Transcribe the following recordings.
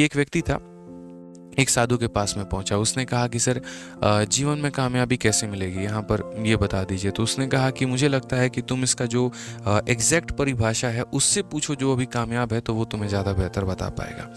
कि एक व्यक्ति था, एक साधु के पास में पहुंचा। उसने कहा कि सर जीवन में कामयाबी कैसे मिलेगी, यहाँ पर ये बता दीजिए। तो उसने कहा कि मुझे लगता है कि तुम इसका जो एग्जैक्ट परिभाषा है उससे पूछो जो अभी कामयाब है, तो वो तुम्हें ज़्यादा बेहतर बता पाएगा।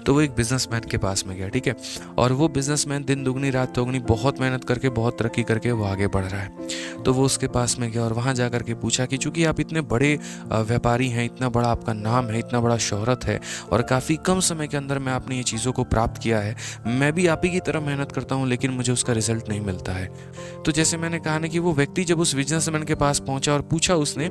तो वो एक बिजनेसमैन के पास में गया, ठीक है। और वो बिजनेसमैन दिन दुगनी रात चौगनी बहुत मेहनत करके, बहुत तरक्की करके वो आगे बढ़ रहा है। तो वो उसके पास में गया और वहाँ जा करके पूछा कि चूंकि आप इतने बड़े व्यापारी हैं, इतना बड़ा आपका नाम है, इतना बड़ा शोहरत है, और काफ़ी कम समय के अंदर में आपने ये चीज़ों को प्राप्त किया है, मैं भी आप ही की तरह मेहनत करता हूँ लेकिन मुझे उसका रिजल्ट नहीं मिलता है। तो जैसे मैंने कहा ना कि वो व्यक्ति जब उस बिजनेसमैन के पास पहुंचा और पूछा उसने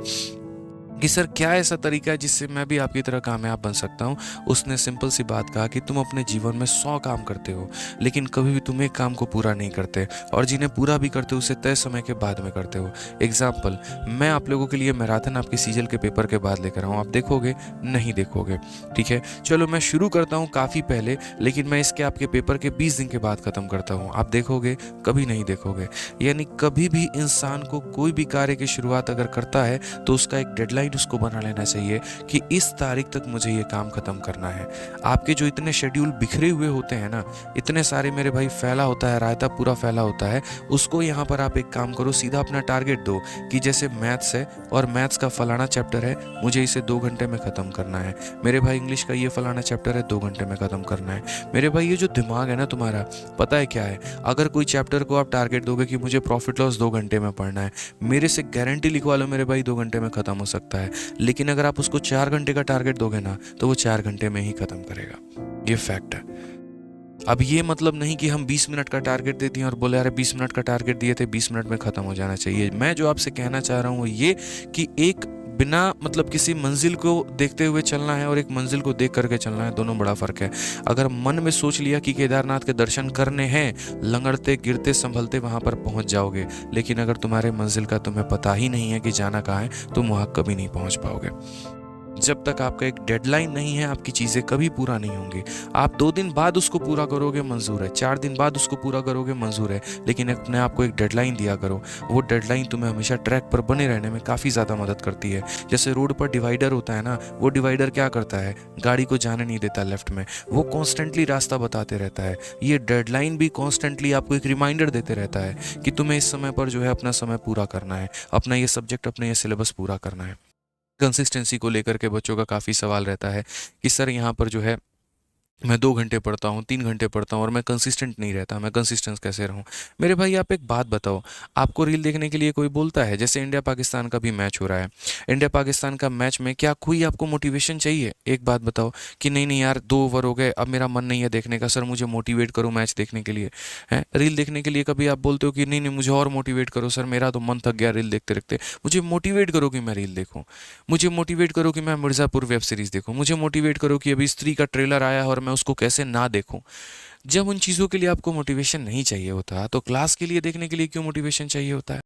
कि सर क्या ऐसा तरीका है जिससे मैं भी आपकी तरह कामयाब बन सकता हूँ, उसने सिंपल सी बात कहा कि तुम अपने जीवन में 100 काम करते हो लेकिन कभी भी तुम एक काम को पूरा नहीं करते, और जिन्हें पूरा भी करते हो उसे तय समय के बाद में करते हो। एग्जाम्पल, मैं आप लोगों के लिए मैराथन आपके सीजल के पेपर के बाद लेकर आऊँ, आप देखोगे? नहीं देखोगे। ठीक है, चलो मैं शुरू करता हूँ काफ़ी पहले, लेकिन मैं इसके आपके पेपर के 20 दिन के बाद ख़त्म करता हूँ, आप देखोगे? कभी नहीं देखोगे। यानी कभी भी इंसान को कोई भी कार्य की शुरुआत अगर करता है तो उसका एक डेडलाइन उसको बना लेना चाहिए कि इस तारीख तक मुझे ये काम खत्म करना है। आपके जो इतने शेड्यूल बिखरे हुए होते हैं ना, इतने सारे मेरे भाई फैला होता है, रायता पूरा फैला होता है, उसको यहाँ पर आप एक काम करो, सीधा अपना टारगेट दो कि जैसे मैथ्स है और मैथ्स का फलाना चैप्टर है, मुझे इसे 2 घंटे में ख़त्म करना है। मेरे भाई इंग्लिश का ये फलाना चैप्टर है, 2 घंटे में ख़त्म करना है। मेरे भाई ये जो दिमाग है ना तुम्हारा, पता है क्या है, अगर कोई चैप्टर को आप टारगेट दोगे कि मुझे प्रॉफिट लॉस 2 घंटे में पढ़ना है, मेरे से गारंटी लिखवा लो मेरे भाई 2 घंटे में ख़त्म हो सकता है। लेकिन अगर आप उसको 4 घंटे का टारगेट दोगे ना, तो वो 4 घंटे में ही खत्म करेगा। ये फैक्ट है। अब ये मतलब नहीं कि हम 20 मिनट का टारगेट दे दिए और बोले अरे 20 मिनट का टारगेट दिए थे, 20 मिनट में खत्म हो जाना चाहिए। मैं जो आपसे कहना चाह रहा हूँ वो ये कि एक बिना मतलब किसी मंजिल को देखते हुए चलना है और एक मंजिल को देख करके चलना है, दोनों बड़ा फर्क है। अगर मन में सोच लिया कि केदारनाथ के दर्शन करने हैं, लंगड़ते गिरते संभलते वहां पर पहुंच जाओगे, लेकिन अगर तुम्हारे मंजिल का तुम्हें पता ही नहीं है कि जाना कहाँ है, तुम वहां कभी नहीं पहुंच पाओगे। जब तक आपका एक डेडलाइन नहीं है, आपकी चीज़ें कभी पूरा नहीं होंगी। आप 2 दिन बाद उसको पूरा करोगे मंजूर है, 4 दिन बाद उसको पूरा करोगे मंजूर है, लेकिन अपने आप को एक डेडलाइन दिया करो। वो डेडलाइन तुम्हें हमेशा ट्रैक पर बने रहने में काफ़ी ज़्यादा मदद करती है। जैसे रोड पर डिवाइडर होता है ना, वो डिवाइडर क्या करता है, गाड़ी को जाने नहीं देता लेफ्ट में, वो कॉन्स्टेंटली रास्ता बताते रहता है। ये डेडलाइन भी कॉन्स्टेंटली आपको एक रिमाइंडर देते रहता है कि तुम्हें इस समय पर जो है अपना समय पूरा करना है, अपना ये सब्जेक्ट, अपना ये सिलेबस पूरा करना है। कंसिस्टेंसी को लेकर के बच्चों का काफ़ी सवाल रहता है कि सर यहाँ पर जो है मैं 2 घंटे पढ़ता हूँ, 3 घंटे पढ़ता हूँ और मैं कंसिस्टेंट नहीं रहता, मैं कंसिस्टेंस कैसे रहूँ? मेरे भाई आप एक बात बताओ, आपको रील देखने के लिए कोई बोलता है, जैसे इंडिया पाकिस्तान का भी मैच हो रहा है, इंडिया पाकिस्तान का मैच में क्या कोई आपको मोटिवेशन चाहिए? एक बात बताओ कि नहीं नहीं यार 2 ओवर हो गए, अब मेरा मन नहीं है देखने का, सर मुझे मोटिवेट करो मैच देखने के लिए। है रील देखने के लिए कभी आप बोलते हो कि नहीं नहीं मुझे और मोटिवेट करो सर, मेरा तो मन थक गया रील देखते देखते, मुझे मोटिवेट करो कि मैं रील देखूँ, मुझे मोटिवेट करो कि मैं मिर्ज़ापुर वेब सीरीज़ देखूँ, मुझे मोटिवेट करो कि अभी स्त्री का ट्रेलर आया है और मैं उसको कैसे ना देखूं। जब उन चीज़ों के लिए आपको मोटिवेशन नहीं चाहिए होता, तो क्लास के लिए देखने के लिए क्यों मोटिवेशन चाहिए होता है?